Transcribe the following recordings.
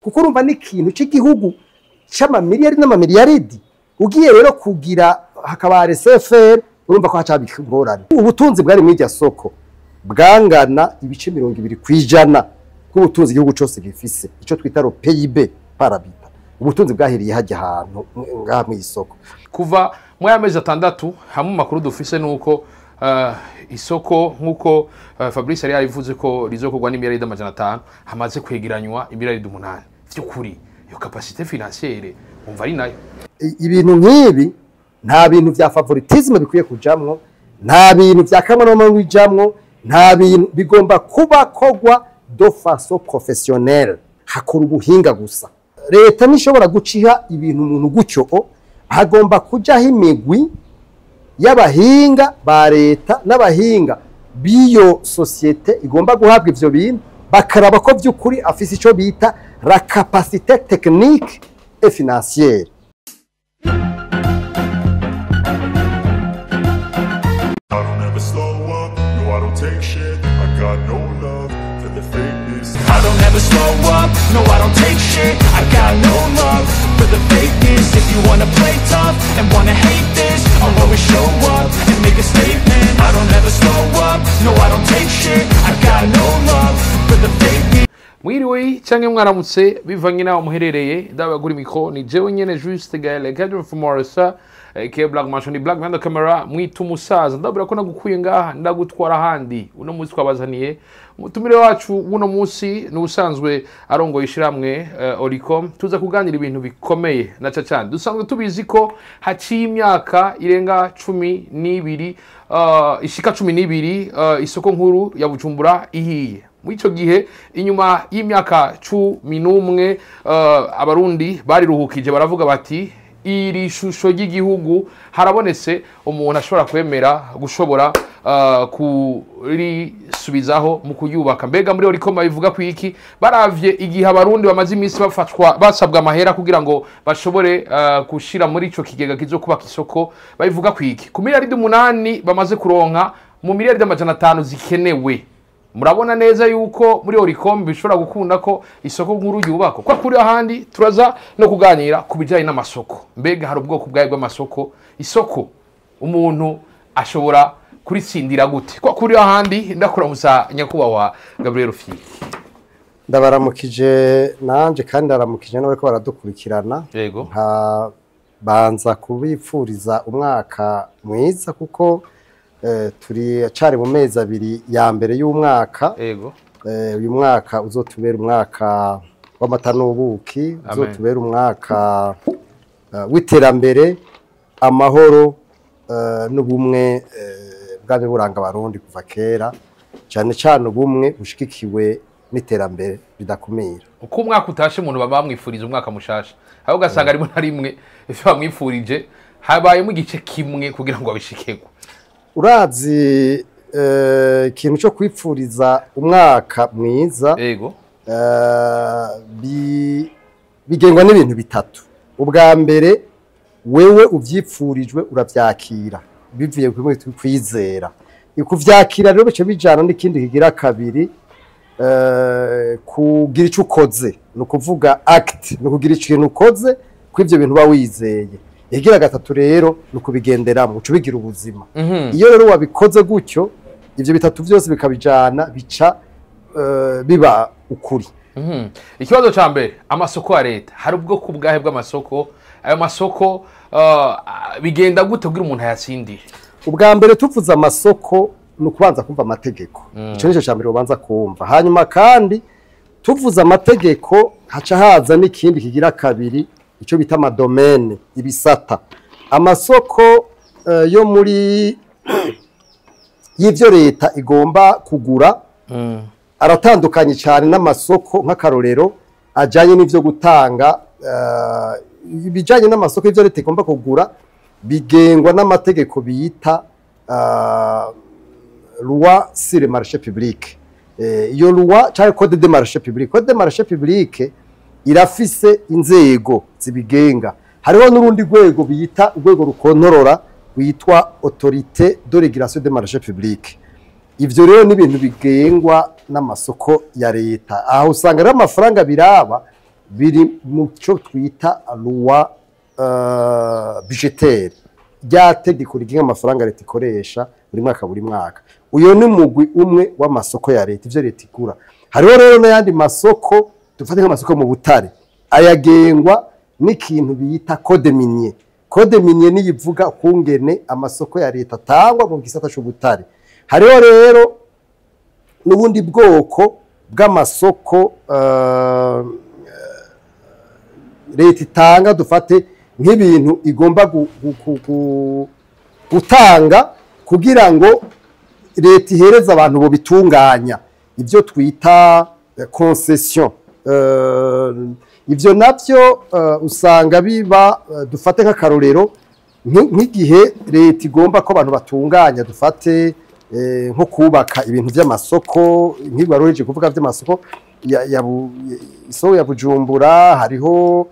kuko urumva n'ikintu cy'igihugu c'amamiliyari n'amamiliyaridi ugiye rero kugira hakaba RSFR urumva ko hacabika ingorane. Ubutunzi bwari muri iryo soko bwangana ibice 20% bw'ubutunzi igihugu cyose gifise ico twita ro PIB parabita. Ubutunzi bwahiriye hajya ahantu ngaha mu isoko kuva mu yamezi 6 hamwe makuru dufise nuko isoko nkuko Fabrice yari yavuze ko rizokogwa n'imiliyari 500 hamaze kwegeranywa imiliyari 8 by'ukuri iyo capacité financière umva ari nayo. Ibintu nk'ibi nta bintu vya favoritisme bikwiye kujamwo, nta bintu vya kamanoma bijamwo, nta bintu bigomba kuba kogwa de façon professionnelle, hakora ubuhinga gusa. Leta nishobora guciha ibintu umuntu gucyo hagomba kujaho imigwi y'abahinga ba leta n'abahinga biyo societe igomba guhabwa ivyo bintu bakaraba ko by'ukuri afise ico bita la capacité technique et financière. Take shit, I got no love for the fakeness. I don't ever slow up, no I don't take shit. I got no love for the fakeness. If you wanna play tough and wanna hate this, I'll always show up and make a statement. I don't ever slow up, no I don't take shit. I got no love for the fakeness. Mwiriwe canke mwaramutse bivanye naho muherereye ndabagura mikro ni jewe nyene Juste Gaël Cadre from Morisa ke Black Machine Black Van Camera mwitu musaza ndabura ko nagukuye ngaha ndagutwara handi uno munsi twabazaniye umutumire wacu uno munsi n'usanzwe arongo yishiramwe Oricom tuza kuganira ibintu bikomeye na cyane dusanzwe tubizi ko haciye imyaka irenga 12 ishika 12 isoko nkuru ya Bujumbura ihiye. Mwico gihe inyuma y'imyaka 11 abarundi bari ruhukije baravuga bati iri shusho y'igihugu harabonetse umuntu ashobora kwemera gushobora kuri subizaho mu kuyubaka. Mbega muri Oricom bivuga ku iki baravye igihe abarundi bamaze iminsi bafatwa basabwa amahera kugira ngo bashobore gushira muri ico kigega kizo kubaka isoko babivuga ku iki ku miliyari 8 bamaze kuronka mu miliyari 500 zikenewe. Murabona neza yuko muri Oricom bishobora gukunda ko isoko nkuru yubako kwa kuri ahandi turaza no kuganira kubijanye n'amasoko. Mbega hari ubwoko bwaye bw'amasoko isoko umuntu ashobora kuritsindira gute kwa kuri ahandi ndakura musa nyakubawa Gabriel Fili ndabaramukije nanje kandi aramukije nawe ko baradukurikirana yego nka banza kubipfuriza umwaka mwiza kuko turi cari mu mezi abiri ya mbere y'umwaka yego uyu mwaka uzotubera umwaka w'amata n'ubuki uzotubera umwaka w'iterambere amahoro n'ubumwe bwabe buranga abarundi kuva kera cyane cyane ubumwe bushikikiwe n'iterambere bidakumira. Uko umwaka utashe umuntu bamwifuriza umwaka mushasha aho gasanga arimo na rimwe ife bamwifurije habaye mu gice kimwe kugira ngo abishikegwe. Urazi ikintu cyo kwipfuriza umwaka mwiza yego bigengwa n'ibintu bitatu. Ubwa mbere wewe uvyipfurijwe uravyakira bivuye ku kwizera. Ikuvyakira rero bice bijana n'ikindi kigira kabiri kugira ico ukoze no kuvuga act no kugira ikintu ukoze kw'ivyo bintu ba wizeye. Igira gatatu rero nukubigenderamo ucubigira ubuzima. Iyo rero wabikoze gutyo ivyo bitatu byose bikabijana bica biba ukuri. Ikibazo ca mbere amasoko ya leta hari ubwoko bwahe bw'amasoko ayo masoko bigenda gute kugira umuntu ayatsindire? Ubwa mbere tuvuze amasoko nukubanza kumva amategeko. Ico nico cyambere ubanza kumva. Hanyuma kandi tuvuze amategeko haca haza n'ikindi kigira kabiri ico bita amadomene ibisata. Amasoko yo muri y'ivyo leta igomba kugura aratandukanye cyane n'amasoko nk'akarorero ajanye n'ivyo gutanga ibijanye n'amasoko y'ivyo leta igomba kugura bigengwa n'amategeko biyita loi sur le marché public. Iyo loi cyangwa code de marché public. Code de marché public irafise inzego zibigenga. Hariho n'urundi rwego biyita urwego rukontorora witwa autorité de régulation des marchés publics. Ivyo rero n'ibintu bigengwa n'amasoko ya leta. Aho usanga ari amafaranga biraba biri mu cyo twita loi budgetaire, rya tegeko rigenga amafaranga leta ikoresha buri mwaka. Uyo ni mugwi umwe w'amasoko ya leta, ivyo leta igura. Hariho rero n'ayandi masoko, dufate nk'amasoko mu butare, ayagengwa n'ikintu bita code minier. Code minier ni yivuga kungene amasoko ya leta atangwa mu gisata c'ubutare. Hariho rero n'ubundi bwoko bw'amasoko leta itanga, dufate nk'ibintu igomba gutanga kugira ngo leta ihereza abantu bo bitunganya, ibyo twita concession. Ibyo navyo usanga biba, dufate nk'akarorero nk'igihe leta igomba ko abantu batunganya, dufate nko kubaka ibintu by'amasoko, nk'ibaroreje kuvuga by'amasoko isoko ya Bujumbura, hariho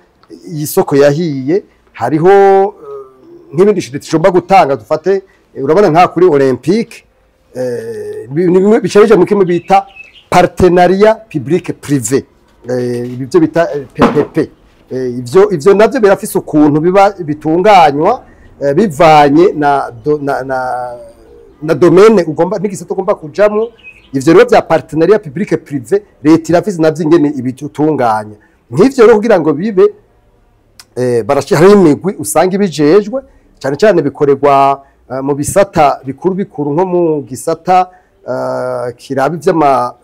isoko yahiye, hariho nk'ibindi leta igomba gutanga, dufate urabona nka kuri Olympique, bicarije mu kimwe bita partenariat public privé, ibyo bita PPP. Ivyo navyo birafise ukuntu biba bitunganywa bivanye na domaine ugomba n'igisata ugomba kujamwo. Ivyo rero bya partenariat public privé leta irafise navyo ingene ibitunganya. Nk'ivyo rero kugira ngo bibe barashiraho imigwi usanga ibijejwe, cyane cyane bikorerwa mu bisata bikuru nko mu gisata kirabi vy'ama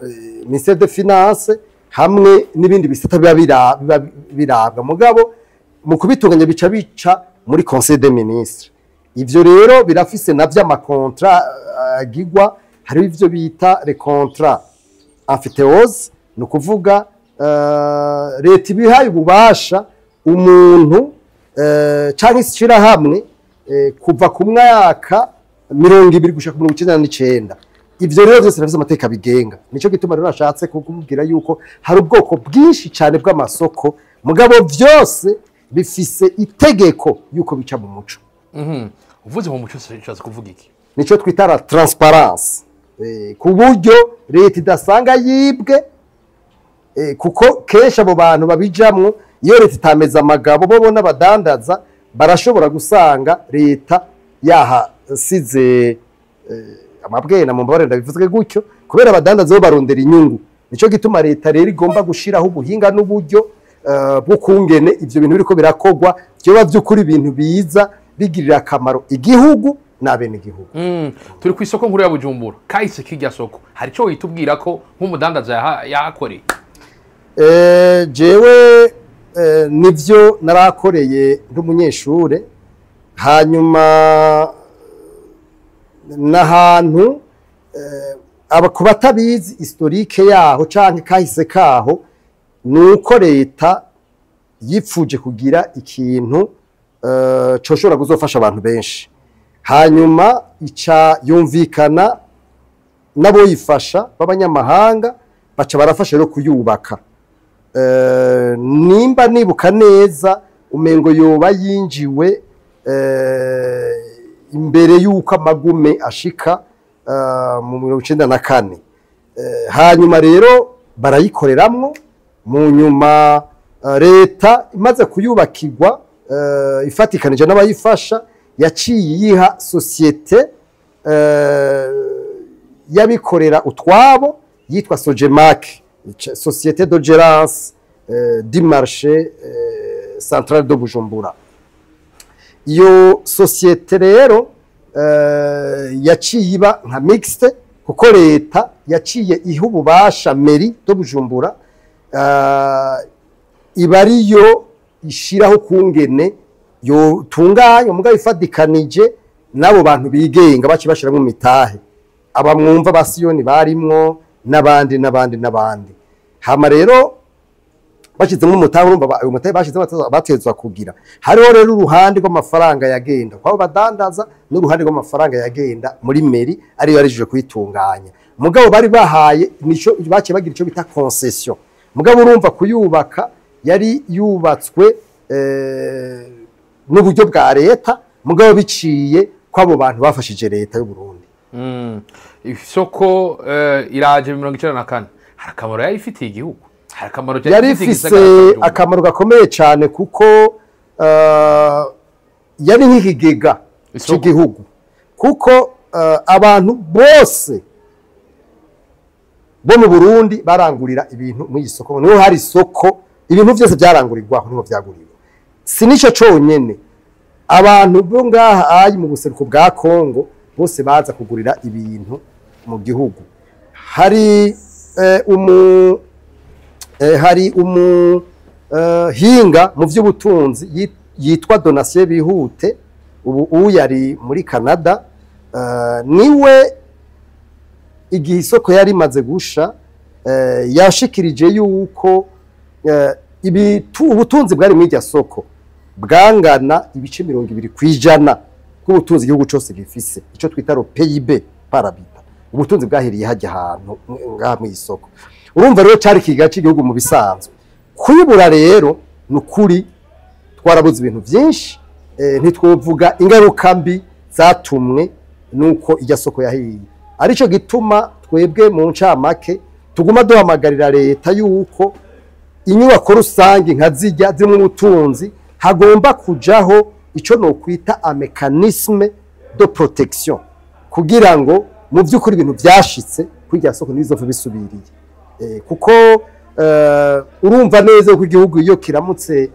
ministère des finances hamwe n'ibindi bisata biba birabwa. Mugabo mu kubitunganya bica muri conseil des ministres. Ivyo rero birafise navyo amakontra agigwa, hari ivyo bita les contrats amphithéose, no kuvuga leta ibihaye ububasha umuntu canke ishyira hamwe kuva ku mwaka 20 gushika ku 1999. Ivyo rero byose bifite amateka bigenga. Nico gituma rero nashatse kukubwira yuko hari ubwoko bwinshi cyane bw'amasoko, mugabo byose bifise itegeko yuko bica mu muco. Uvuze mu muco cyose kuvuga iki? Nico twita la transparence, ku buryo leta idasanga yibwe, kuko kesha abo bantu babijamwo, iyo leta itameza amagabo bo n'abadandaza barashobora gusanga leta yahasize amabwena mu mbabare ndabivuze gutyo, kubera abadandaza bo barondera inyungu. Nico gituma leta rero igomba gushiraho ubuhinga n'uburyo bwo kungene ivyo bintu biriko birakogwa, byoba by'ukuri ibintu biza bigirira akamaro igihugu n'abene igihugu. Turi ku isoko nkuru ya Bujumbura, kahise kirya soko hari cyo witubwira ko nk'umudandaza yahakoreye? Jewe nivyo narakoreye ndumunyeshure, hanyuma n'ahantu kubatabizi historique yaho canke kahise kaho, nuko leta yipfuje kugira ikintu coshobora kuzofasha abantu benshi, hanyuma ica yumvikana nabo yifasha b'abanyamahanga baca barafasha rero kuyubaka. Nimba nibuka neza umengo yoba yinjiwe imbere yuko amagume ashika mu 1994. Hanyuma rero barayikoreramwo, mu nyuma leta imaze kuyubakirwa ifatikanije n'abayifasha yaciye yiha societe yabikorera utwabo yitwa Sogemac, Société de gérance du marché central de Bujumbura. Iyo société rero yaciye iba nka mixte, kuko leta yaciye iha ububasha mairie de Bujumbura, iba ariyo ishiraho kungene yo tunganya mugabo ifadikanije nabo bantu bigenga baci bashira mu mitahe, abamwumva basiyoni barimwo n'abandi. Hama rero bashizemo umutahe, urumva uyu mutahe bashizemo batezwa kugira, hariho rero uruhande rw'amafaranga yagenda kwabo badandaza n'uruhande rw'amafaranga yagenda muri mairie ariyo yarijije kwitunganya. Mugabo bari bahaye nico baciye bagira ico bita concession. Mugabo urumva kuyubaka yari yubatswe n'uburyo bwa leta, mugabo biciye kwabo bantu bafashije leta y'u Burundi. Isoko iraje 1994, hari akamaro yari ifitiye igihugu? yari ifise akamaro gakomeye cyane kuko yari nk'ikigega cy'igihugu kuko abantu bose bo mu Burundi barangurira ibintu mu isoko niho hari isoko ibintu byose byarangurirwaho niho byaguriwe si nico cyonyene abantu bo ngaha ayi mu buseruko bwa Kongo bose baza kugurira ibintu mu gihugu hari hinga mu by'ubutunzi yitwa Donatien Bihute ubu yari muri Canada niwe igihe isoko yari imaze gusha yashikirije yuko ubutunzi bwari muri iryo soko bwangana ibice 20% bw'ubutunzi igihugu cyose gifise icyo twita PIB parabita ubutunzi bwahiriye hajya ahantu ngaha mu isoko urumva rero cyari kigace igihugu mu bisanzwe kuyibura rero nukuri twarabuze ibintu byinshi ntitwovuga ingaruka mbi zatumwe nuko irya soko yahiye arico gituma twebwe mu ncamake tuguma duhamagarira leta yuko inyubako rusange nka zijya zimwe ubutunzi hagomba kujaho ico no kwita a mécanisme de protection kugira ngo mu by'ukuri ibintu byashitse kwirya soko nizove bisubiriye kuko urumva neza ko igihugu iyo kiramutse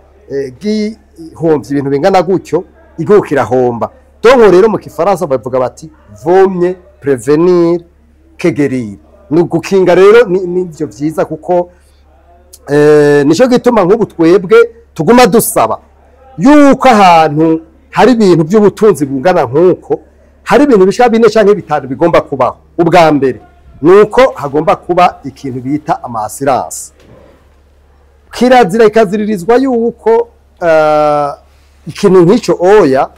gihomvye ibintu bingana gutyo igihugu kirahomba donc rero mu kifaransa bavuga bati vomye prevenir que guérir ni gukinga rero nivyo vyiza kuko nico gituma nk'ubu twebwe tuguma dusaba yuko ahantu hari ibintu by'ubutunzi bungana nk'uko hari ibintu bishaka 4 canke 5 bigomba kubaho ubwa mbere nuko hagomba kuba ikintu bita amassurance kirazira ikaziririzwa yuko ikintu nk'icyo oya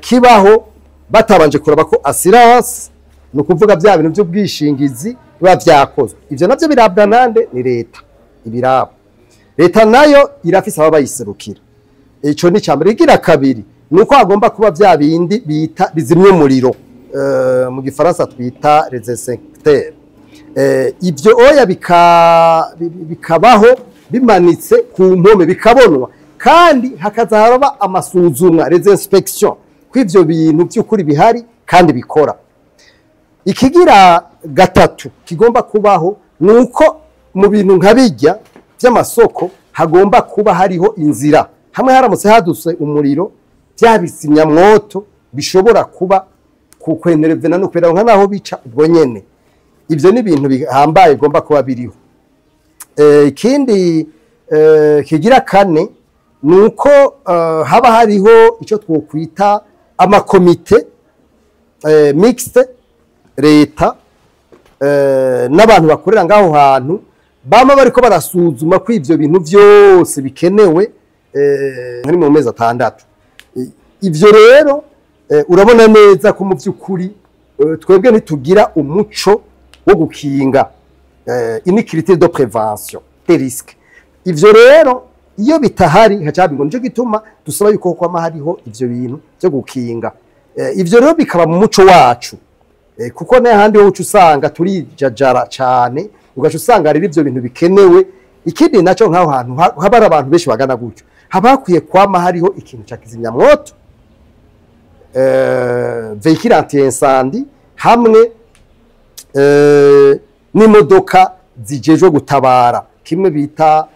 kibaho batabanje kuraba ko assurance no kuvuga bya bintu by'ubwishingizi biba byakozwe ivyo navyo birabwa nande ni leta ibiraba leta nayo irafise aba bayiserukira ico ni cyambere igira kabiri nuko agomba kuba bya bindi bita bizimye umuriro mu gifaransa twita les inspecteurs ibyo oya bikabaho bimanitse ku mpome bikabonwa kandi hakaza haraba amasuzumwa les inspections kw'ivyo bintu by'ukuri bihari kandi bikora ikigira gatatu kigomba kubaho nuko mu bintu nkabijya by'amasoko hagomba kuba hariho inzira hamwe haramutse haduse umuriro byabisimya mwoto bishobora kuba kukwenerevena no kwera nka naho bica ubwo nyene ivyo ni ibintu bihambaye gomba kuba biriho ikindi kigira kane nuko haba hariho ico twokwita amakomite mixte leta n'abantu bakorera ngaho hantu bama bariko barasuzuma ko ivyo bintu byose bikenewe muri mu mezi 6 ivyo rero urabona neza ko mu by'ukuri twebwe ntitugira umuco wo gukinga iniquité de prévention des risques ivyo rero iyo bitahari hacabingo nico gituma dusaba yuko kwama hariho ivyo bintu byo gukinga ivyo rero bikaba mu muco wacu kuko n'ahandi ho usanga turijajara cyane ugaca usanga rero ivyo bintu bikenewe ikindi naco nkaho hantu habara abantu benshi bagana gutyo habakwiye kwama hariho ikintu ca kizimyamwoto véhicule anti-incendie hamwe n'imodoka zijejwe gutabara kimwe bita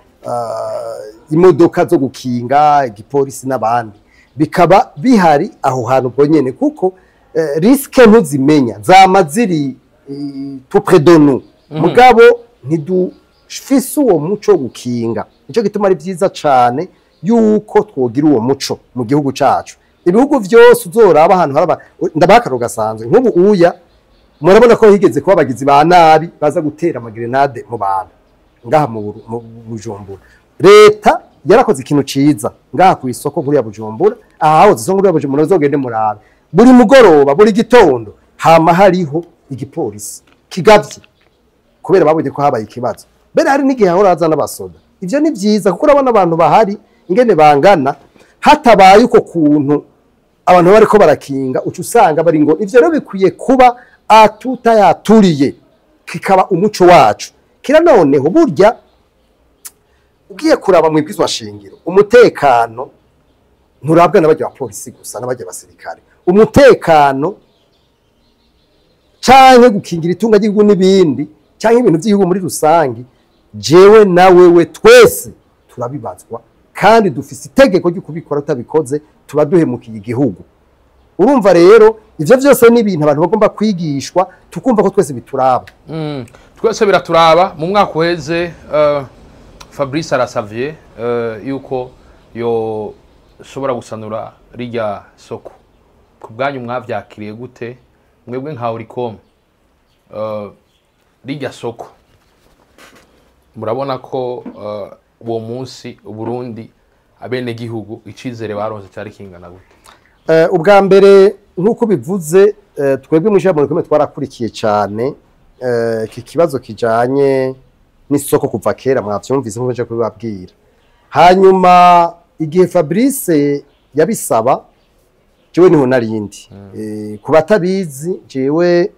imodoka zo gukinga igipolisi n'abandi bikaba bihari aho hantu bonyene kuko risque ntuzimenya zamaziri tout près de nous mugabo ntidufise uwo muco gukinga nico gituma ari byiza cane yuko twogira uwo muco mu gihugu cacu ibihugu byose uzoraba ahantu haraba ndabakaro gasanzwe nk'ubu uya murabona ko higeze kuba abagizi ba nabi baza gutera amagrenade mu bantu ngaha mu Bujumbura leta yarakoze ikintu ciza ngaha ku isoko nkuru ya Bujumbura aho zisongo ya Bujumbura zogende murabe buri mugoroba buri gitondo hama hariho igipolisi kigavye kubera babonye ko habaye ikibazo bere hari n'igihe ahora azana abasoda ivyo ni byiza kuko urabona abantu bahari ingene bangana hatabaye uko kuntu abantu bariko barakinga ucu usanga bari ngo ivyo rero bikwiye kuba atuta yaturiye kikaba umuco wacu kira noneho burya ugiye kuraba mu ibwizwa shingiro umutekano nturabwa n'abajya abapolisi gusa n'abajya abasirikare umutekano canke gukingira itunga ry'igihugu n'ibindi canke ibintu by'igihugu muri rusangi jewe na wewe twese turabibazwa kandi dufise itegeko ryo kubikora utabikoze tuba duhemukiye igihugu urumva rero ivyo vyose ni ibintu abantu bagomba kwigishwa tukumva ko twese bituraba twese biraturaba mu mwaka uheze Fabrice arasavye yuko yo shobora gusanura rijya soko ku bwanyu mwavyakiriye gute mwebwe nka Oricom rijya soko murabona ko uwo munsi Burundi abene gihugu icizere baronse cyari kingana gute ubwa mbere nkuko bivuze twebwe mu ijambo rikomeye twarakurikiye cyane iki kibazo kijanye n'isoko kuva kera mwavyumvise nko nje kubabwira hanyuma igihe Fabrice yabisaba jewe niho narindi ku batabizi jewe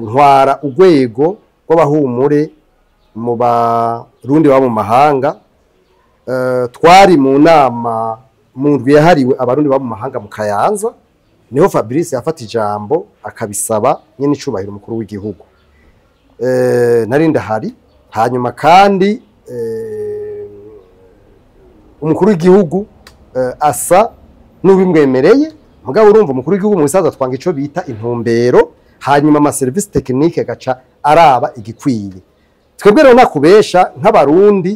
ntwara urwego rw'abahumure mu barundi baba mu mahanga twari mu nama mu ndwi yahariwe abarundi baba mu mahanga mu Kayanza niho Fabrice yafata ijambo akabisaba nyene icubahiro umukuru w'igihugu narindi hari hanyuma kandi umukuru w'igihugu asa n'ubimwemereye mugabo urumva umukuru w'igihugu mu bisaza twanga ico bita intumbero hanyuma ama service technique gaca araba igikwiye twebwe rero nakubesha nk'abarundi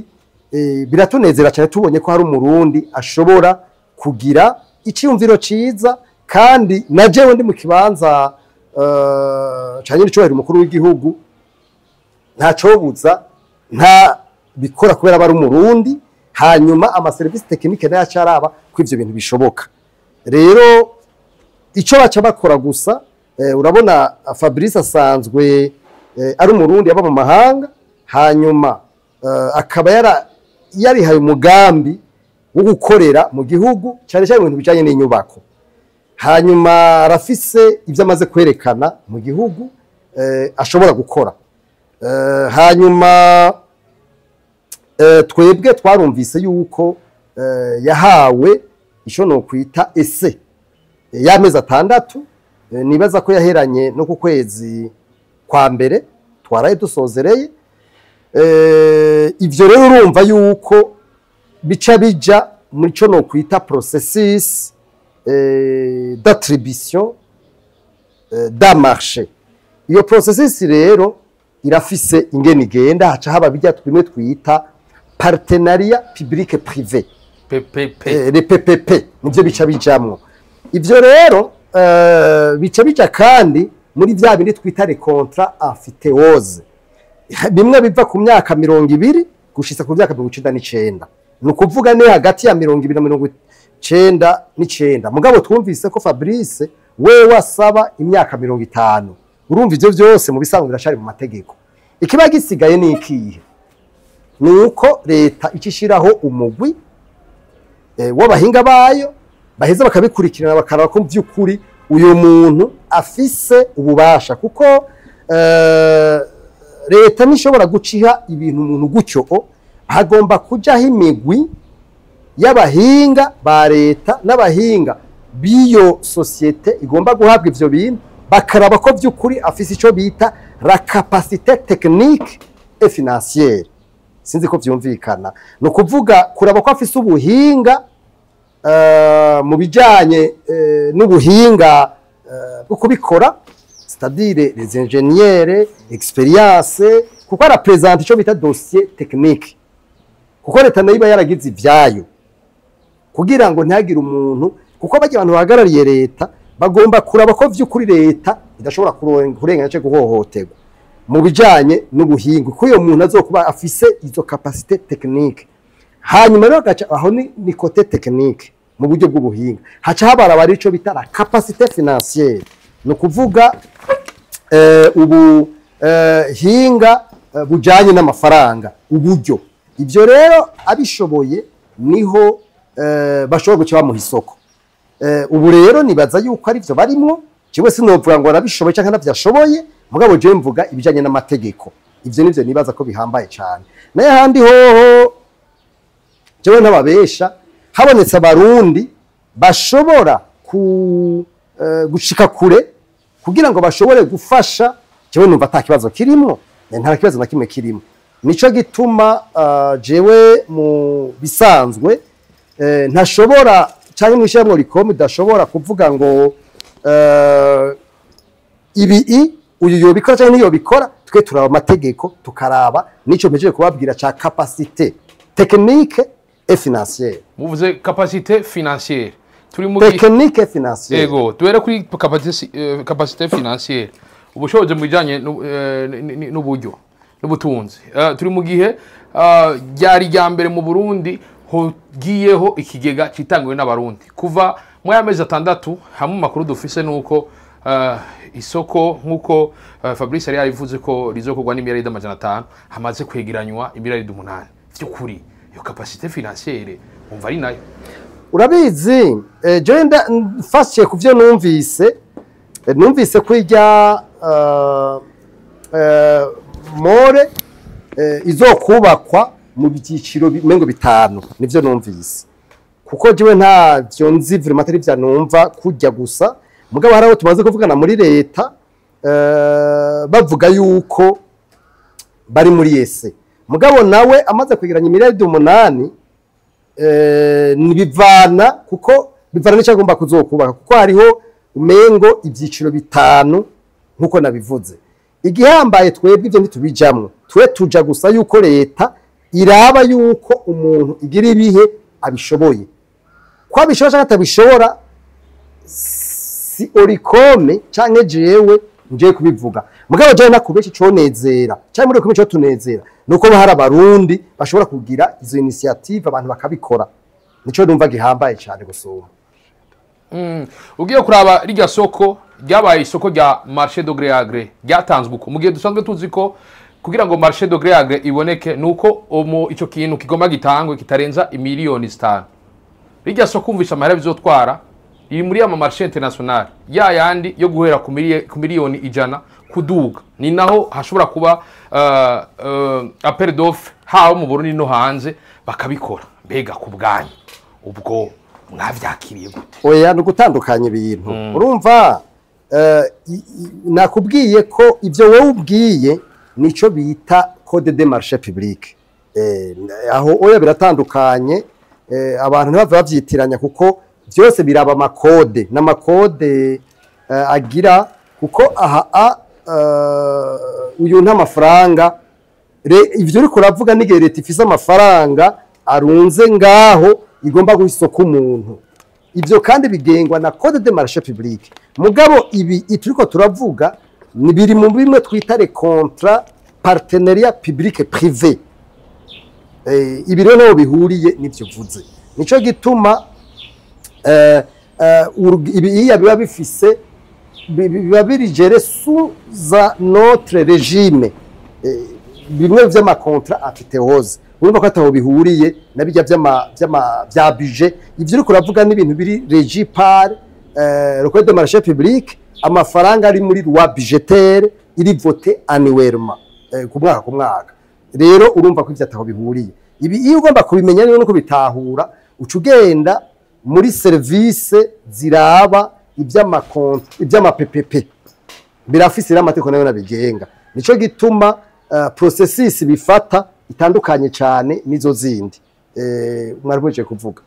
biratunezera cyane tubonye ko hari umurundi ashobora kugira iciyumviro ciza kandi najewe ndi mu kibanza cyane n'icubahiro umukuru w'igihugu ntacobuza nta bikora kubera bari umurundi hanyuma ama service technique nayo acaraba ko ivyo bintu bishoboka rero ico baca bakora gusa urabona Fabrice asanzwe ari umurundi yaba mu mahanga hanyuma akaba yarihaye umugambi wo gukorera mu gihugu cyane cyane ibintu bijanye n'inyubako hanyuma arafise ivyo amaze kwerekana mu gihugu ashobora gukora hanyuma twebwe twarumvise yuko yahawe ico no kwita ese y'amezi 6 nibaza ko yaheranye no ku kwezi kwa mbere twaraye dusozereye ivyo rero urumva yuko bica bija muri co no kwita processus d'attribution d'un marché iyo processus rero irafise ingene igenda haca haba bijya twimwe twita partenariat public privé PPP les PPP nivyo bica bijamwo ivyo rero bica bija kandi muri vya bindi twita les contrats amphithéose bimwe biva ku myaka 200 gushitsa ku myaka 99 nukuvuga ne hagati ya 200 na 99 mugabo twumvise ko Fabrice we wasaba imyaka 50 urumva ivyo byose mu bisanzwe birashari mu mategeko ikiba gisigaye ni ikihe nuko leta icishiraho umugwi w'abahinga bayo baheza bakabikurikirana bakaraba ko by'ukuri uyo muntu afise ububasha kuko leta nishobora guciha ibintu umuntu gucyo hagomba kujaho imigwi y'abahinga ba leta n'abahinga biyo societe igomba guhabwa ivyo bintu bakaraba ko by'ukuri afise ico bita la capacité technique et financière sinzi ko vyumvikana no kuvuga kuraba ko afise ubuhinga mu bijanye n'ubuhinga bwo kubikora c'est-à-dire les ingénieurs expérience kuko ara présente ico bita dossier technique kuko leta nayiba yaragize ivyayo kugira ngo ntihagire umuntu kuko bajya abantu bahagarariye leta bagomba kuraba ko vy'ukuri leta idashobora kurenganya cyo guhohoterwa mu bijanye n'ubuhinga ko uyo muntu azokuba afise izo capacité technique hanyuma rero gaca aho ni côté technique mu buryo bw'ubuhinga haca habara bari ico bita la capacité financière no kuvuga ubu hinga bujanye n'amafaranga uburyo ivyo rero abishoboye niho bashobora guca bamuha isoko ubu rero nibaza yuko ari byo barimwo jewe sinovuga ngo arabishoboye cyangwa navyashoboye mugabo je mvuga ibijanye n'amategeko ivyo nivyo nibaza ko bihambaye cyane naye handi hoho jewe ntababesha habonetse abarundi bashobora gushika kure kugira ngo bashobore gufasha jewe numva ata kibazo kirimo nta kibazo na kimwe kirimo nico gituma jewe mu bisanzwe ntashobora cyangwa mwishyamwe rikomi dashobora kuvuga ngo ibi uyu yobikora cyangwa niyo bikora twe turaba amategeko tukaraba nico mpejeje kubabwira ca capacité technique et financière muvuze capacité financière turi mu technique et financière yego tuere kuri capacité financière ubushobozi mu bijanye n'uburyo n'ubutunzi turi mu gihe ryari rya mbere mu Burundi hogiyeho ikigega citangwe n'abarundi kuva mu yamezi 6 hamwe makuru dufise nuko isoko nkuko Fabrice yari yavuze ko rizokorwa n'imiliyaridi 500 hamaze kwegeranywa imiliyaridi 8 by'ukuri iyo capacité financière umva ari nayo urabizi jenda mfashe kuvyo numvise ko ijya more izokubakwa mu byiciro bimengo 5 nivyo numvise kuko jiwe nta byo nzi vraiment atari bya numva kujya gusa mugabo haraho tumaze kuvugana muri leta bavuga yuko bari muri ese mugabo nawe amaze kwegeranya imiliyaridi 8 nibivana kuko bivana n'icagomba kuzokubaka kuko hariho umengo ibyiciro 5 nkuko nabivuze igihambaye twebwe ivyo ntitubijamwe twe tuja gusa yuko leta iraba yuko umuntu igira ibihe abishoboye ko abishobora atabishobora si orikome canke jewe ngiye kubivuga mugabo jewe nakubeshi conezera cyane muri kumwe cyo tunezera nuko hari abarundi bashobora kugira izo initiative abantu bakabikora nico ndumva gihambaye cyane gusoma ugiye kuraba rijya soko ryabaye isoko rya marché de gré à gré ryatanzwe uko mugiye dusanzwe tuzi ko kugira ngo marché de gré à gré iboneke nuko ico kintu kigomba gitangwe kitarenza imiliyoni 5 rijya soko umvisha amahera bizotwara iri muri ama marché international ya yandi yo guhera ku miliyoni 100 kuduga ni naho hashobora kuba appel d'offre hawo mu Burundi no hanze bakabikora mbega ku bwanyu ubwo mwavyakiriye gute oya no gutandukanya ibintu urumva nakubwiye ko ivyo wowe ubwiye nico bita code de marché public aho oya biratandukanye abantu ntibava bavyitiranya kuko byose biraba amakode n'amakode agira kuko aha uyu nta mafaranga ivyo uri kuravuga n'igihe leta ifise amafaranga arunze ngaho igomba guhisoko umuntu ivyo kandi bigengwa na code de marché public mugabo ibi turiko turavuga ni biri mu bimwe twita les contrats partenariat public privé ibi rero no bihuriye n'ivyo vuze nico gituma ibiya biba bifise biba biri géré sous notre régime bimwe vy'amakontra afitehoze urumva ko ataho bihuriye nabijya bya budget ivyo uri kuravuga n'ibintu biri régi par le code de marché public amafaranga ari muri loi budgétaire iri voté annuellement ku mwaka rero urumva ko ivyo ataho bihuriye ibi iyo ugomba kubimenya rero no kubitahura ucugenda muri service ziraba iby'ama PPP birafise n'amategeko nayo nabigenga nico gituma processus bifata itandukanye cyane nizo zindi mwarubuje kuvuga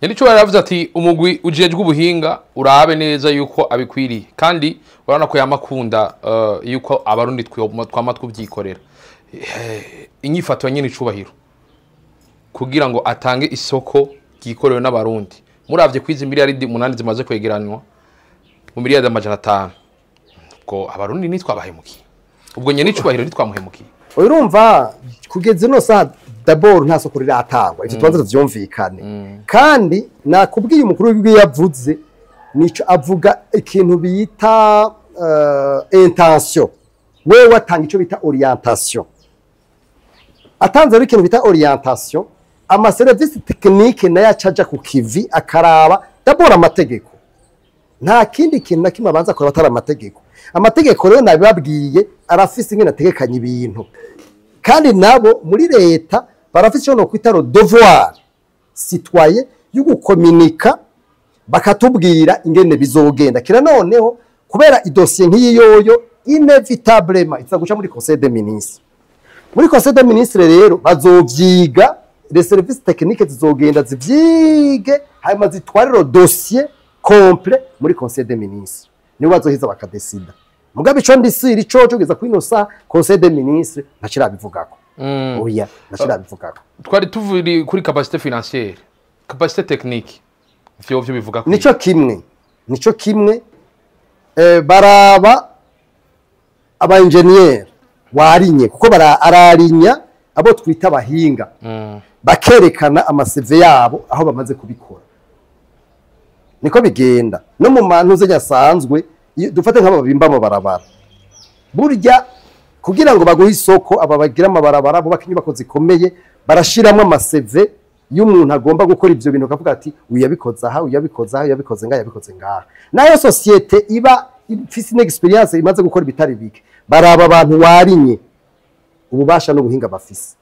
nico baravuze ati umugwi ujejwe ubuhinga urabe neza yuko abikwiriye kandi urabona ko yamakunda yuko abarundi twamatwe byikorera inyifato nyine icubahiro kugira ngo atange isoko gikorewe n'abarundi muravye kwiza miliyaridi 8 zimaze kwegeranwa mu miliyaridi 500 ko abarundi nitwabahemukiye ubwo nyene icubahiro nitwamuhemukiye urumva kugeze no sa d'abord nta soko riratangwa ivyo tubanza tuvyumvikane kandi nakubwiye umukuru w'igihugu yavuze nico avuga ikintu bita intention wewe watanga ico bita orientation atanze ari ikintu bita orientation ama service technique nayo acaja ku kivi akaraba d'abord amategeko nta kindi kintu nakimwe abanza ko batara amategeko amategeko rero nabibabwiye arafise ingene ategekanya ibintu kandi nabo muri leta barafise icyo no kwita le devoir citoyen yo gukominika bakatubwira ingene bizogenda kira noneho kubera idosiye nk'iyi yoyo inevitablement iza guca muri conseil des ministres muri conseil des ministres rero bazovyiga les services techniques zizogenda zivyige hanyuma zitwariro dossier complet muri conseil des ministres nibo bazohiza bakadesida mugabe ico ndisiri ico cogeza kuri no sa conseil des ministres ntacira bivugako oya ntacira bivugako twari tuvuri kuri capacité financière capacité technique vyo bivuga ko nico kimwe baraba aba engineer warinye kuko ararinya abo twita abahinga bakerekana amaseve yabo aho bamaze kubikora niko bigenda no mu mantu ze nyasanzwe dufate nk'ababimba mu barabara burya kugira ngo baguhe isoko aba bagira amabarabara bo bakinyubako zikomeye barashiramwe amaseve y'umuntu agomba gukora ivyo bintu kavuga ati uyabikoza aha uyabikoza aha uyabikoze ngaha yabikoze ngaha nayo societe iba ifise experience imaze gukora bitari bike baraba abantu warinye ububasha no buhinga bafise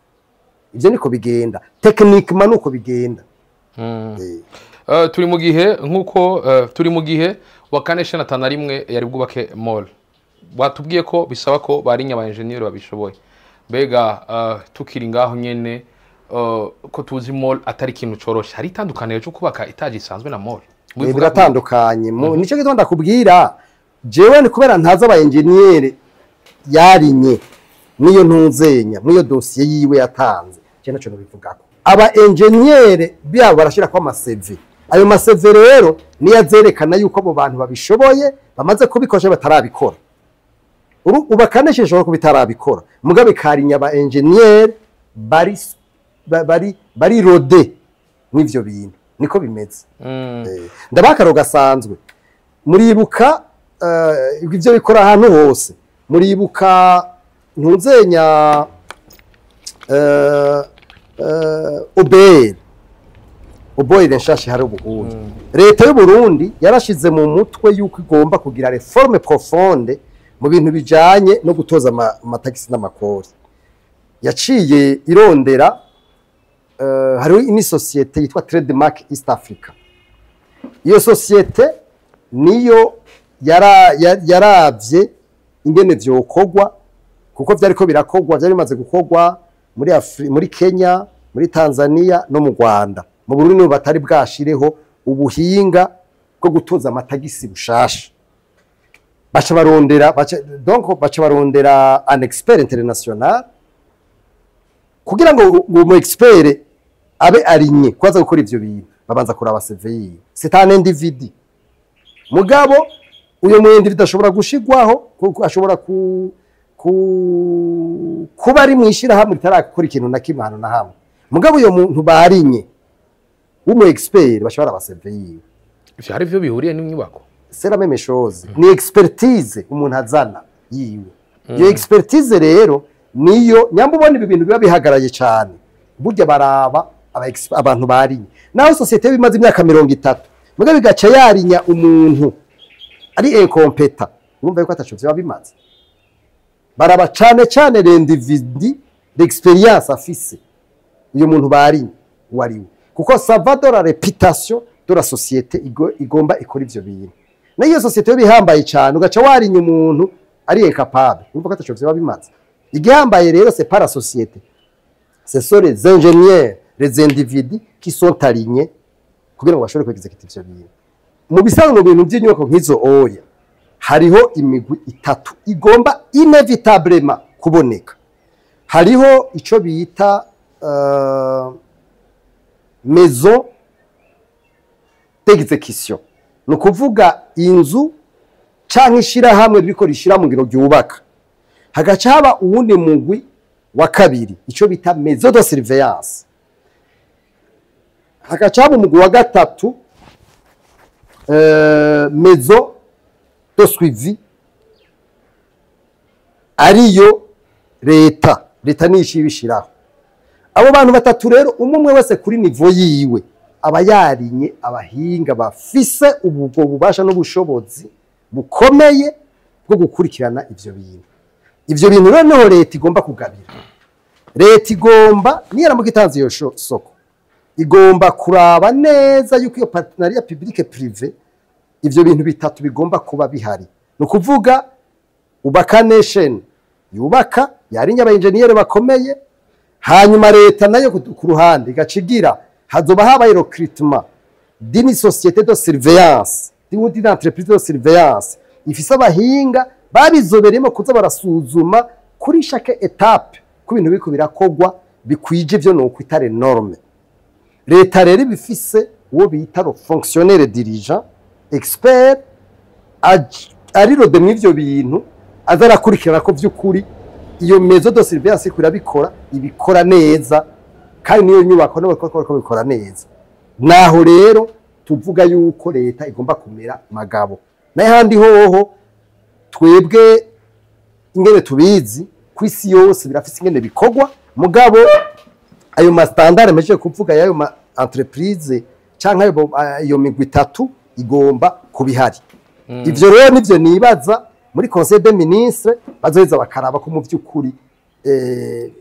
ivyo niko bigenda techniquement nuko bigenda turi mu gihe nkuko turi mu gihe wa kane na rimwe yari bwubake mall batubwiye ko bisaba ko barinya aba engineer babishoboye mbega tukiri ngaho nyene ko tuzi mall atari kintu coroshe hari itandukaniro cyo kubaka itaje isanzwe na mall biratandukanye nico gito ndakubwira jewe ni kubera ntaza aba engineer yarinye niyo ntuzenya niyo dossier yiwe yatanze cyane cyo bivugako aba engineer byabo barashira kwa maseve ayo maseve rero niyo azerekana yuko abo bantu babishoboye bamaze kubikosha batarabikora ubakanesheje ko bitarabikora mugabe karinya aba engineer bari rode n'ivyo bintu niko bimeze ndabakaro gasanzwe muribuka ivyo bikora ahantu hose muribuka ntuzenya oboye nshashe hari ubuhunzi leta y'u Burundi yarashize mu mutwe yuko igomba kugira reforme profonde mu bintu bijanye no gutoza amatagisi n'amakori yaciye irondera hariho ini societe yitwa Trademark East Africa iyo societe niyo yaravye ingene vyokogwa kuko vyariko birakogwa vyari bimaze gukogwa muri Kenya muri Tanzania no mu Rwanda mu Burundi batari bwashireho ubuhinga bwo gutoza amatagisi bushasha baca barondera un expert international kugira ngo mu expert abe arinye kwaza gukora ivyo bintu babanza kuraba CV yiwe c'est un individu mugabo uyo mu individu ashobora gushigwaho ashobora kuba ari mwishira hamwe tarakora ikintu na kimwe hano na hamwe mugabo uyo muntu barinye umu expert bashobora ba CV yiwe ivyo hari byo bihuriye n'inyubako c'est la même chose ni expertise umuntu azana yiwe iyo expertise rero niyo nyamba ubona ibintu biba bihagaraye cyane burya baraba abantu barinye naho societe bimaze imyaka 30 muga bigaca yarinya umuntu ari incompeta urumva yuko atacho byo bimaze baraba cyane l'individu d'expérience afise uyo muntu barinye wariwe kuko ça va de la réputation de la société igomba ikora ivyo bintu nayo societe bihambaye cyane ugaca warinya umuntu ari incapable urumva ko atacho byo bimaze igihambaye rero c'est pas la société ce sont les ingénieurs les individus qui sont alignés kugira ngo bashobore kwegezekita ivyo bintu mu bisanzwe mu bintu by'inyubako nk'izo oya hariho imigwi itatu igomba inevitablement kuboneka hariho ico bita maison d'exécution no kuvuga inzu canke ishira hamwe riko rishira mu ngiro ryubaka hagaca haba uwundi mugwi wa kabiri ico bita maison de surveillance hagaca haba umugwi wa gatatu maison de suivi ariyo leta nishi bishiraho abo bantu batatu rero umwe wese kuri niveau yiwe aba yarinye abahinga bafise ubwo bubasha n'ubushobozi bukomeye bwo gukurikirana ivyo bintu noneho leta igomba kugabira. Leta igomba niyaramuka itanze iyo soko igomba kuraba neza yuko iyo partenariat public privé ivyo bintu bitatu bigomba kuba bihari. Nukuvuga ubaka nation yubaka yarinya aba engineer bakomeye, hanyuma leta nayo ku ruhande igacigira hazoba habaye recruitment d'une société de surveillance, d'une entreprise de surveillance ifise abahinga babizobereyemo kuza barasuzuma kuri chaque étape ku bintu biko birakogwa bikwije ivyo no kwitare norme. Leta rero bifise uwo bita fonctionnaire dirigeant expert ariro de mw'ivyo bintu azarakurikirana ko vy'ukuri iyo maison de surveillance kurabikora ibikora neza kandi niyo nyubako n'abakora bikora neza. Naho rero tuvuga yuko leta igomba kumera magabo. N'ahandi hoho twebwe ingene tubizi kwisi yose birafise ingene bikogwa, mugabo ayo ma standard meje kuvuga yayo ma entreprise canke ayo migwi itatu igomba kubihari. Ivyo rero nivyo nibaza muri Conseil des Ministres bazoheza bakaraba ko mu vy'ukuri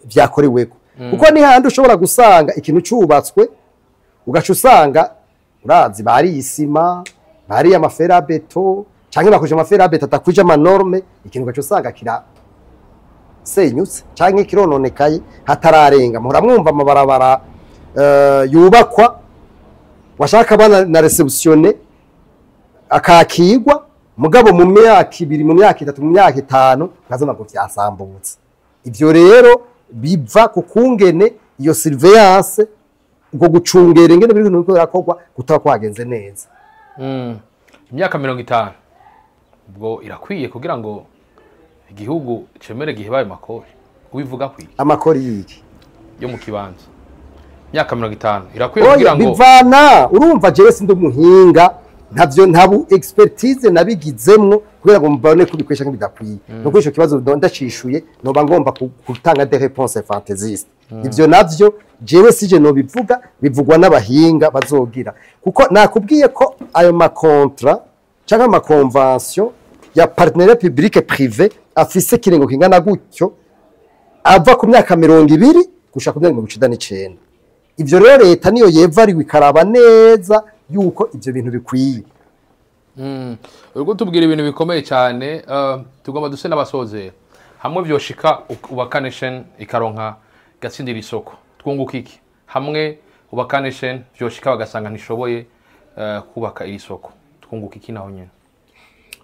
vyakoreweko. Kuko ni handi ushobora gusanga ikintu cyubatswe ugaca usanga urazi bari isima bari amafera beto canke bakuje amafera beto atakwije ama norme, ikintu ugaca usanga kira senyutse canke kirononekaye hatararenga. Muhora mwumva amabarabara yubakwa washaka bana na receptionne akakigwa mugabo mu myaka 2 mu myaka 3 mu myaka 5 kazana ngo vyasambutse. Ivyo rero biva ku kungene iyo surveillance uko gucungera ingene biri bintu birakogwa gutaba kwagenze neza. Imyaka 50 ubwo irakwiye kugira ngo igihugu cemere gihebaye makori. Ubivuga kwi amakori yiki yo mu kibanza imyaka 50 irakwiye kugira ngo bivana. Urumva jewe sindi umuhinga ntavyo ntabu expertise nabigizemwo kugira ngo mbone kubikwesha nk'ibidakwiye. No kwisho kibazo ndacishuye noba ngomba gutanga des réponses fantaisistes. Ivyo navyo jewe sije no bivuga bivugwa n'abahinga bazogira, kuko nakubwiye ko ayo ma contrat cyangwa ama convention ya partenariat public privé afise kirengo kingana gutyo ava ku myaka 20 gushaka ku myaka 19. Ivyo rero leta niyo yevariwe ikaraba neza yuko ivyo bintu bikwiye. Urwo tubwira ibintu bikomeye cyane, tugomba duse n'abasoze hamwe byoshika ubaka nation ikaronka gatsindira isoko twunguka iki hamwe ubaka nation byoshika bagasanga ntishoboye kubaka iri soko twunguka iki naho nyene.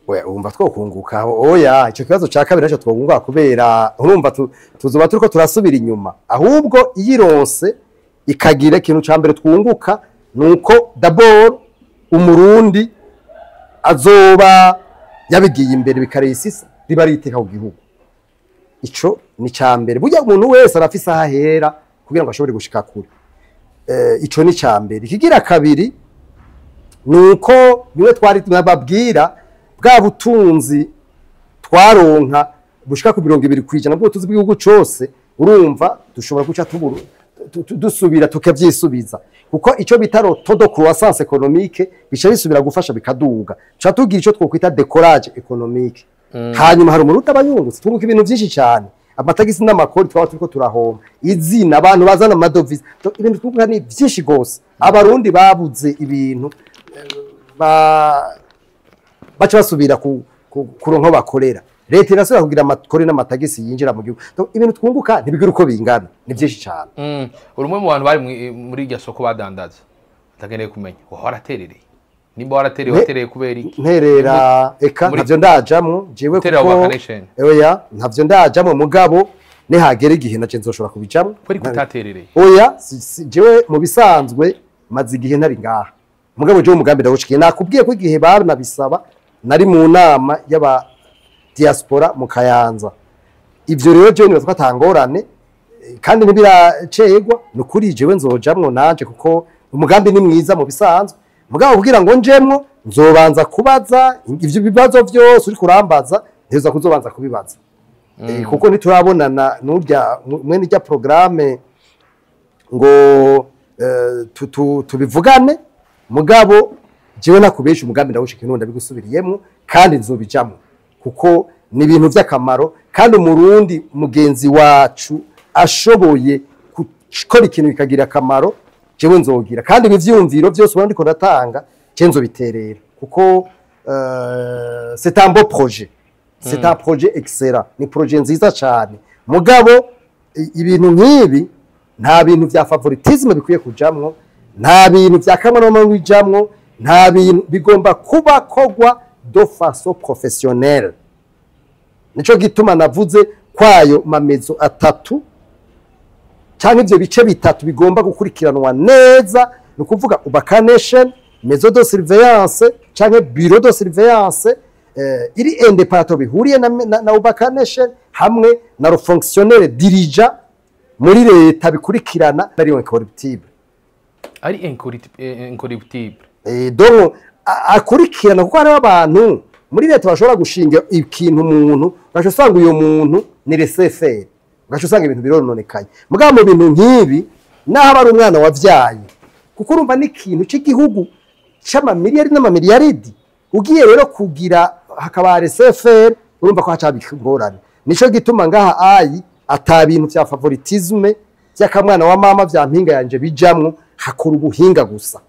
We umva twokunguka oya ico kibazo ca kabiri naco twunguka kubera urumva tuzoba turiko turasubira inyuma, ahubwo iyironse ikagira ikintu ca mbere twunguka nuko d'abord umurundi azoba yabigiye imbere bikaresisa riba riteka ku gihugu. Ico ni ca mbere burya umuntu wese arafise ahahera kugira ngo ashobore gushika kure. Ico ni ca mbere. Ikigira kabiri nuko bimwe twari tunababwira bwa butunzi twaronka bushika ku 20% bwo tuzi bw'igihugu cose, urumva dushobora guca dusubira tukavyisubiza kuko ico bitaro todo croissance économique bica bisubira gufasha bikaduga. Cha tugira ico twokwita décollage économique. Hanyuma hari umuruta abanyungutse twunguka ibintu byinshi cyane, amatagisi n'amakori twaba turiko turahoma, izina abantu bazana amadovize, ibintu twunguka ni byinshi gose. Abarundi babuze ibintu baca basubira kuronka bakorera. Leta irasubira kugira amakori n'amatagisi yinjira mu gihugu. Ibintu twunguka ntibigira uko bingana, ni byinshi cyane. Urumwe mu bantu bari muri iryo soko badandaza ndakeneye kumenya waraterereye nimba waratereye kubera iki nterera eka ntavyo ndajamwo jewe kuko oya ntavyo ndajamwo mugabo nihagera igihe nace nzoshobora kubijamwo kuri kutaterereye oya jewe mu bisanzwe maze igihe ntari ngaha mugabo jewe umugambi ndawucikiye nakubwiye ko igihe barnabisaba nari mu nama y'aba diaspora mu Kayanza. Ivyo rero jewe nibaza atangorane kandi ntibiracegwa nukuri jewe nzojamwo nanje kuko umugambi ni mwiza mu bisanzwe, mugabo kugira ngo njemwo nzobanza kubaza ivyo bibazo vyose uri kurambaza nteza kuzobanza kubibaza. Kuko niturabonana n'urya mwene rya programme ngo tubivugane, mugabo jewe nakubesha umugambi ndawushika inunda bigusubiriyemo kandi nzobijamwo kuko ni ibintu by'akamaro kandi umurundi mugenzi wacu ashoboye gukora ikintu bikagira akamaro jewe nzogira kandi ibyumviro byose ubona ndiko ndatanga je nzobiterera kuko c'est un beau projet c'est un projet excellent ni projet nziza cyane mugabo ibintu nk'ibi nta bintu bya favoritisme bikwiye kujamwo nta bintu bya kamano bijamwo nta bintu bigomba kuba kogwa de façon professionnelle nico gituma navuze kwayo mamezo atatu cyangwa ivyo bice bitatu bigomba gukurikiranwa neza no kuvuga Ubaka Nation maison de surveillance cyangwa bureau de surveillance iri independant bihuriye na Ubaka Nation hamwe na le fonctionnaire dirigeant muri leta bikurikirana ari incorruptible ari incorruptible donc akurikirana kuko hari abantu muri leta bashobora gushinga ikintu umuntu bashosanga uyo muntu ni reseferi bashosanga ibintu birononekaye mugabo mu bintu nkibi naho ari umwana wavyaye kuko urumva n'ikintu cy'igihugu c'amamiliyari n'amamiliyaridi ugiye rero kugira hakaba reseferi urumva ko hacabikingorane nico gituma ngaha ayi atabintu bya favoritisme by'akamwana wa mama bya mpinga yanje bijamwo hakora ubuhinga gusa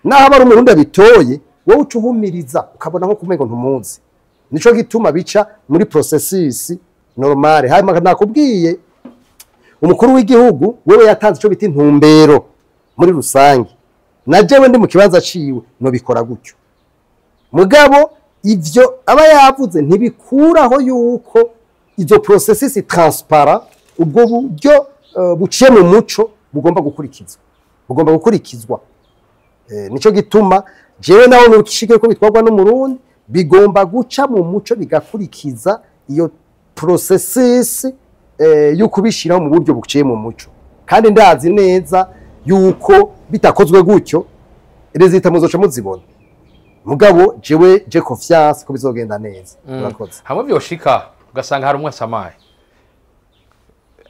naho bari umurundi bitoye wowe ucuhumiriza ukabona nko kumengo ntumuzi nico gituma bica muri processus normale hanyuma nakubwiye umukuru w'igihugu wewe yatanze ico biti ntumbero muri rusange najewe ndi mu kibanza ciwe no bikora gutyo mugabo ivyo aba yavuze ntibikuraho yuko izo processus transparent ubwo buryo buciye mu muco bugomba gukurikizwa nico gituma jewe nawo nushike ko bitwagwa n'umurundi bigomba guca mu muco bigakurikiza iyo processus y'ukubishiraho mu buryo buciye mu muco kandi ndazi neza yuko bitakozwe gutyo rezita muzoca muzibona mugabo jewe je confiance ko bizogenda neza urakoze hamwe byoshika ugasanga hari umwe samaye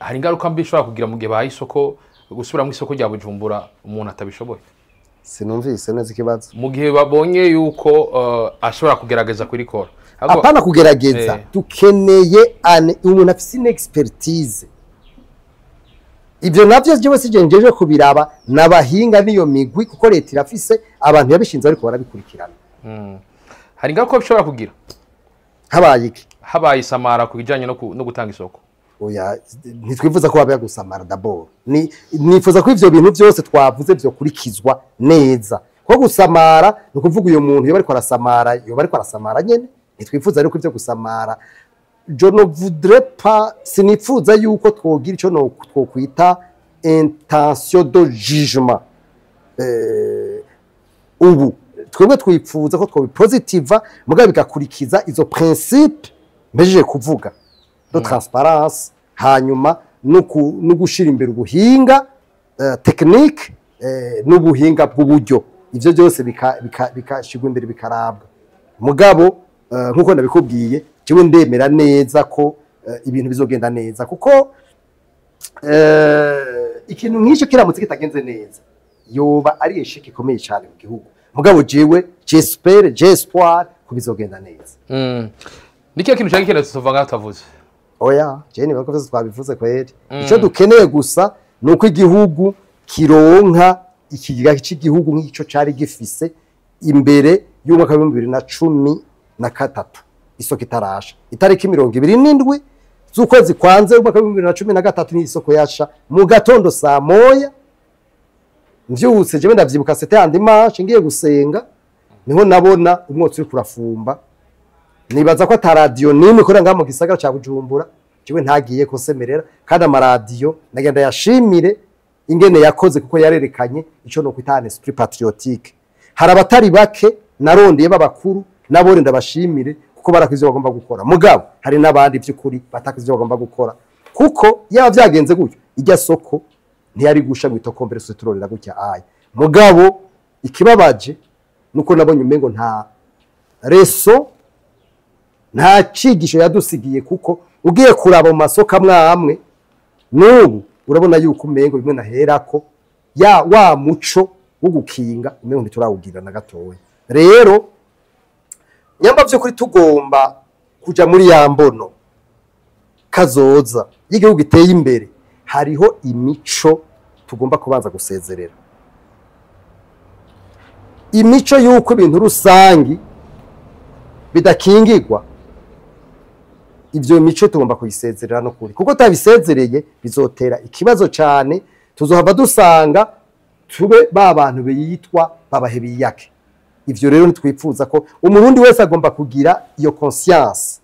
hari ingaruka mbi ishobora kugira mu gihe baha isoko gusubira mu isoko rya Bujumbura umuntu atabishoboye sinumvise neza ikibazo mu gihe babonye yuko ashobora kugerageza kurikora apana kugerageza dukeneye umuntu afise une expertise ibyo navyo jewe sijenjeje kubiraba nabahinga niyo migwi kuko leta irafise abantu yabishinze ariko barabikurikirana hari ingaruka bishobora kugira habaye samara ku bijanye no gutanga isoko oya ntitwifuza ko babe gusamara d'abord nifuza ko ivyo bintu byose twavuze byo kurikizwa neza ko gusamara no kuvuga uyo muntu yo bariko arasamara nyene ntitwifuza ariko ivyo gusamara je ne voudrais pas sinifuza yuko twogira ico no twokwita intention de jugement ubu twebwe twifuza ko twobi positive mugabo bigakurikiza izo principe mbejeje kuvuga de transparence hanyuma no gushira imbere ubuhinga technique n'ubuhinga bw'uburyo ivyo byose bikashigwa imbere bikarabwa mugabo nkuko ndabikubwiye jewe ndemera neza ko ibintu bizogenda neza kuko ikintu nk'icyo kiramutse kitagenze neza yoba ari esheke ikomeye cyane mu gihugu mugabo jewe j'espère ko bizogenda neza nikiyo kintu cyangwa ikintu tuvuga ngatavuze oya je ni bako twabivuze kweri ico dukeneye gusa nuko igihugu kironka ikigiga cy'igihugu nk'ico cari gifise imbere y'umwaka wa 2013 isoko itarasha itariki 27 z'ukwezi kwanze umwaka wa 2013 ni isoko yasha mu gatondo saa moya mvyutse je ndavyibuka c'était andi marche ngiye gusenga niho nabona umwotsi uri kurafumba nibaza ko ataradio nimwe kora ngamo gisagara ca Bujumbura jewe ntagiye ko semerera kandi amaradio nagenda yashimire ingene yakoze kuko yarerekanye ico no kwitana esprit patriotique hari abatari bake narondeye babakuru nabore ndabashimire kuko barakize bagomba gukora mugabo hari nabandi by'ukuri batakize bagomba gukora kuko yaba byagenze gutyo ijya soko ntiyari gusha gwitokombere so turorera gutya aye mugabo ikibabaje nuko nabonye umengo nta reso nta cigisho yadusigiye kuko ugiye kuraba mu masoko amwe n'ubu urabona yuko umengo bimwe naherako wa muco wo gukinga umengo ntiturawugira na gatoya rero nyamba byo kuri tugomba kuja muri ya mbono kazoza y'igihugu giteye imbere, hariho imico tugomba kubanza gusezerera. Imico y'uko ibintu rusangi bidakingirwa, ivyo mico tugomba kuyisezerera no kuri, kuko tabisezereye bizotera ikibazo cyane. Tuzohava dusanga tube ba bantu biyitwa babahe biyake. Ivyo rero nitwifuza ko umurundi wese agomba kugira iyo conscience,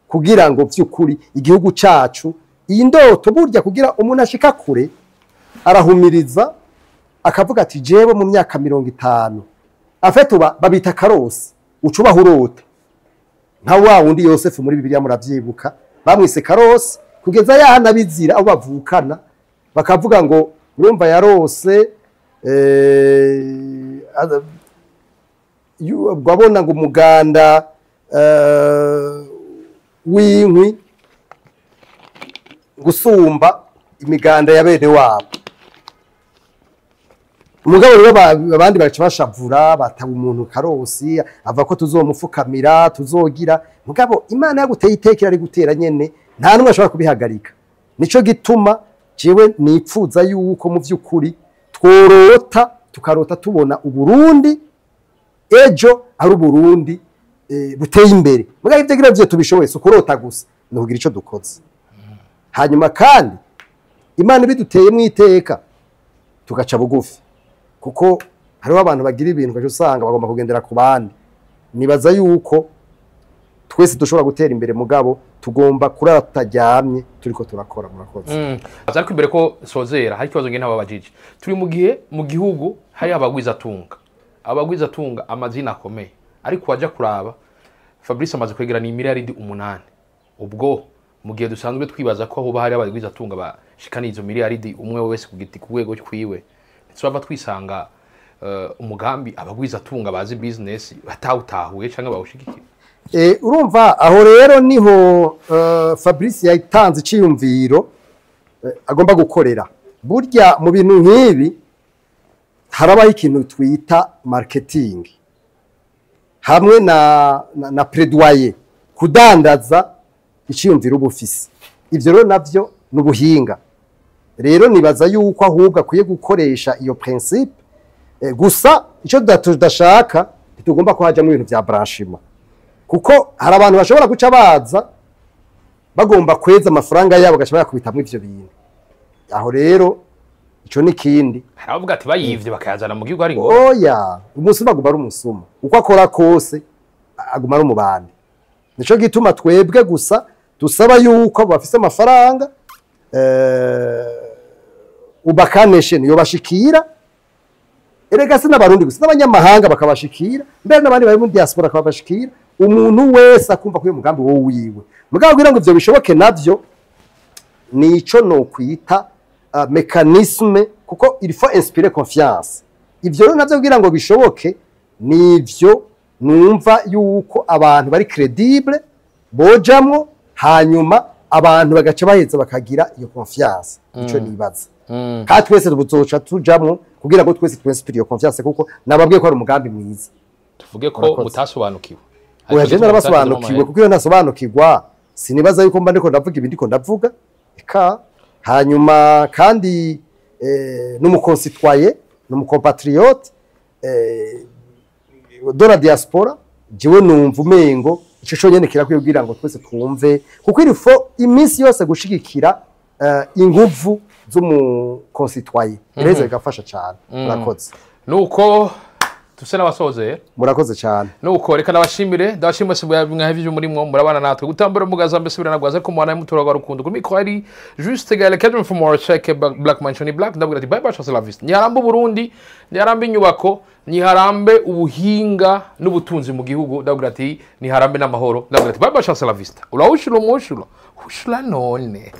kugira ngo vy'ukuri igihugu cacu iyi ndoto burya kugira umuntu ashika kure arahumiriza akavuga ati jewe mu myaka 50 afete babita karosi ucubaho urota nka wa wundi Yosefu muri Bibiliya muravyibuka bamwise karosi kugeza yahana bizira aho bavukana bakavuga ngo urumva yarose babona ngo umuganda w'inkwi gusumba imiganda ya bene wabo. Umugabo rero abandi baca bashavura bataba umuntu karosi ava ko tuzomufukamira tuzogira. Mugabo Imana yaguteye itekera ari gutera nyene nta numwe ashobora kubihagarika. Nico gituma jewe nipfuza yuko mu vy'ukuri tworota tukarota tubona Uburundi ejo ari Uburundi buteye imbere. Mugabo ivyo giravyo tubishoboye sukurota gusa no kugira ico dukoze. Hanyuma kandi Imana biduteye mu iteka tugaca bugufi, kuko hariho abantu bagira ibintu baje usanga bagomba kugendera ku bandi. Nibaza yuko twese dushobora gutera imbere, mugabo tugomba kurara tutajyamye turiko turakora. Murakoze. Azariko imbere ko sozera hari kibazo ngene ababajije. Turi mu gihe mu gihugu hari abagwiza tunga amazina akomeye, ariko waje kuraba Fabrice amaze kwegerana imiliyaridi 8. Ubwo mu gihe dusanzwe twibaza ko aho hari abagwiza tunga bashikana izo miliyaridi umwe wese ku giti ku rwego kwiwe, ntitwava twisanga umugambi abagwiza tunga bazi business batawutahuye cyangwa bawushigikira. Urumva aho rero niho Fabrice yatanze iciyumviro agomba gukorera. Burya mu bintu nk'ibi harabaho ikintu twita marketing hamwe na plaidoyer, kudandaza iciyumviro ubufisi. Ivyo rero navyo n'ubuhinga. Rero nibaza yuko ahubwo akwiye gukoresha iyo principe, gusa ico tudashaka tugomba kuhaja mu bintu vya branchement, kuko hari abantu bashobora guca baza bagomba kweza amafaranga yabo gashobora kubitamwe ivyo bintu. Aho rero ico nikindi haravuga ati bayivye bakayazana mu gihugu ari ngo oya umusuma aguma ari umusuma, uko akora kose aguma ari umubandi. Nico gituma twebwe gusa dusaba yuko bafise amafaranga ubakanation yo bashikira. Erega sina barundi gusa n'abanyamahanga bakabashikira, mbere n'abandi bari mu diaspora bakabashikira. Umuntu wese akumva ko uyu mugambi wo wiwe, mugabo kugira ngo ivyo bishoboke navyo nico no kwita mécanisme, kuko il faut inspirer confiance. Ivyo rero navyo kugira ngo bishoboke nivyo numva yuko abantu bari credible bojamwo, hanyuma abantu bagaca baheza bakagira iyo confiance. Ico nibaza ka twese tuzoca tujamwo kugira ngo twese twinspire iyo confiance, kuko nababwiye ko ari umugambi mwiza. Tuvuge ko mutasobanukiwe. Oya je narabasobanukiwe, kuko iyo nasobanukirwa sinibaza yuko mba ndiko ndavuga ibindi ko ndavuga eka. Hanyuma kandi n'umuconcitoyen n'umucompatriote de la diaspora, jewe numva umengo ico conyene kirakwiye kugira ngo twese twumve, kuko il faut iminsi yose gushigikira inguvu z'umuconcitoyen. Reze bigafasha cyane. Murakoze. Nuko tuse n'abasoze murakoze cyane. Nuko reka nabashimire, ndabashimira se mwahevije muri mwo murabana natwe gutambura mugaza mbese biranagwaza ko mwana muturaga rukundo kuri mikro ari Juste Gaël Academy for more check Black Mansion Black. Ndabwira ati bye bye chance la vista. Nyarambe Burundi, nyarambe inyubako, niharambe ubuhinga n'ubutunzi mu gihugu. Ndabwira ati niharambe n'amahoro. Ndabwira ati bye bye chance la vista. Ula ushuro mushuro ushula none.